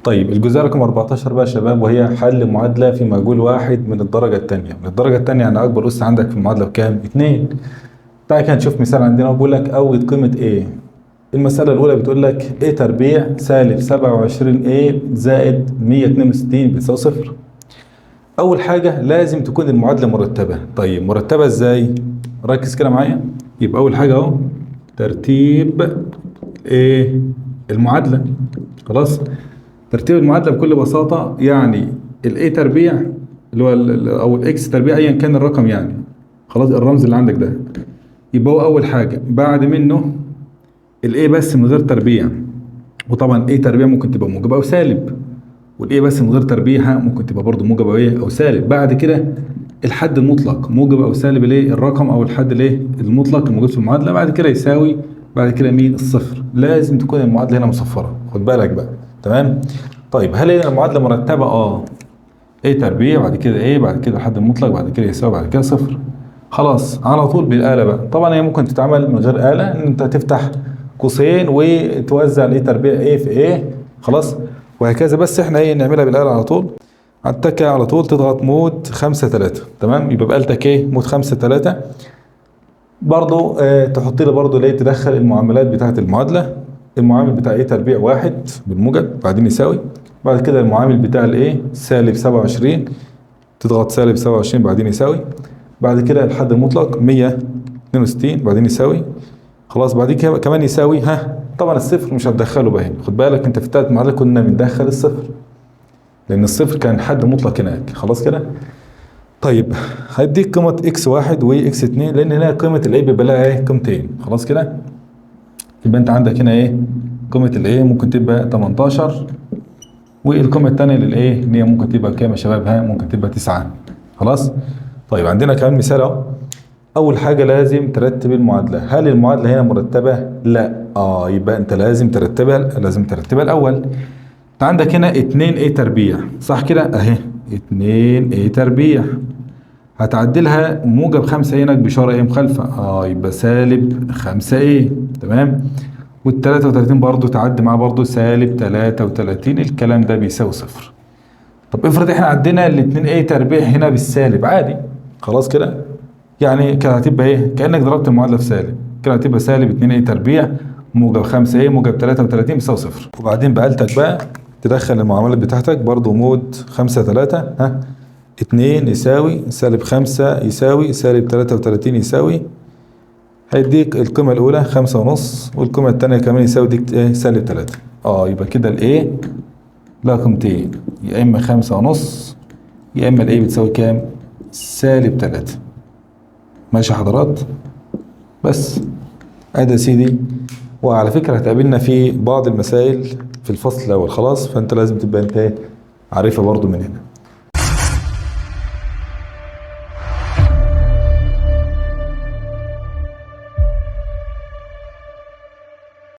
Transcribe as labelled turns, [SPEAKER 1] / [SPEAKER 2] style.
[SPEAKER 1] طيب الجزئيه رقم 14 بقى يا شباب، وهي حل معادله في مجهول واحد من الدرجه الثانيه. من الدرجه الثانيه يعني اكبر اس عندك في المعادله بكام؟ 2. تعالى كده نشوف مثال عندنا وبيقول لك اوجد قيمه ايه. المساله الاولى بتقول لك a تربيع سالب 27a زائد 162 بتساوي صفر. اول حاجه لازم تكون المعادله مرتبه. طيب مرتبه ازاي؟ ركز كده معايا. يبقى اول حاجه اهو ترتيب ايه المعادله. خلاص، ترتيب المعادله بكل بساطه يعني الاي تربيع اللي هو او الاكس تربيع ايا كان الرقم يعني. خلاص الرمز اللي عندك ده يبقى هو اول حاجه، بعد منه الاي بس من غير تربيع. وطبعا اي تربيع ممكن تبقى موجب او سالب، والايه بس من غير تربيعها ممكن تبقى برضه موجب او ايه او سالب. بعد كده الحد المطلق موجب او سالب الايه الرقم او الحد الايه المطلق الموجود في المعادله. بعد كده يساوي، بعد كده مين؟ الصفر. لازم تكون المعادله هنا مصفره، خد بالك بقى. تمام. طيب هل هنا المعادله مرتبه؟ ايه تربيع بعد كده ايه بعد كده الحد المطلق بعد كده يساوي بعد كده صفر. خلاص على طول بالاله بقى. طبعا هي ممكن تتعمل من غير اله، ان انت تفتح قوسين وتوزع الايه تربيع ايه في ايه. خلاص وهكذا. بس احنا ايه نعملها بالاله على طول. على التكه على طول تضغط مود 5 3. تمام، يبقى بآلتك ايه مود 5 3. برضو تحط لي برضو ليه تدخل المعاملات بتاعت المعادله. المعامل بتاع ايه تربيع واحد بالموجب بعدين يساوي، بعد كده المعامل بتاع الايه سالب 27 تضغط سالب 27 بعدين يساوي، بعد كده الحد المطلق 162 بعدين يساوي. خلاص بعد كده كمان يساوي طبعا الصفر مش هتدخله بقى هنا. خد بالك انت في التالت معادله كنا بندخل الصفر لان الصفر كان حد مطلق هناك. خلاص كده. طيب هيديك قيمه اكس واحد واكس 2 لان هنا قيمه الايه بيبقى لها ايه قيمتين. خلاص كده. يبقى انت عندك هنا ايه قيمه الايه ممكن تبقى 18، والقيمه الثانيه للايه ان هي ممكن تبقى كام يا شباب؟ ممكن تبقى 9. خلاص. طيب عندنا كمان مثال اهو. اول حاجه لازم ترتب المعادله. هل المعادله هنا مرتبه؟ لا. يبقى انت لازم ترتبها الاول. انت عندك هنا 2 a تربيع صح كده اهي 2 a تربيع. هتعدلها موجب 5 هناك بإشارة ايه مخالفة. يبقى سالب 5 a. تمام. وال 33 برضو تعدي معاه برضو سالب 33. الكلام ده بيساوي صفر. طب افرض احنا عدينا ال 2 a تربيع هنا بالسالب عادي. خلاص كده. يعني كده هتبقى ايه كأنك ضربت المعادلة في سالب. كده هتبقى سالب 2 a تربيع موجب 5 a موجب 33 بيساوي صفر. وبعدين بآلتك بقى تدخل المعاملات بتاعتك برضو مود 5 3. 2 يساوي سالب 5 يساوي سالب 33 يساوي. هيديك القيمة الأولى 5.5 والقيمة الثانية كمان يساوي ديك ايه سالب 3. يبقى كده الايه لها قيمتين، يا إما 5.5 يا إما الايه بتساوي كام؟ سالب 3. ماشي يا حضرات؟ بس ادي يا سيدي. وعلى فكرة هتقابلنا في بعض المسائل في الفصل الأول. خلاص، فأنت لازم تبقى انت عارفها برضو من هنا.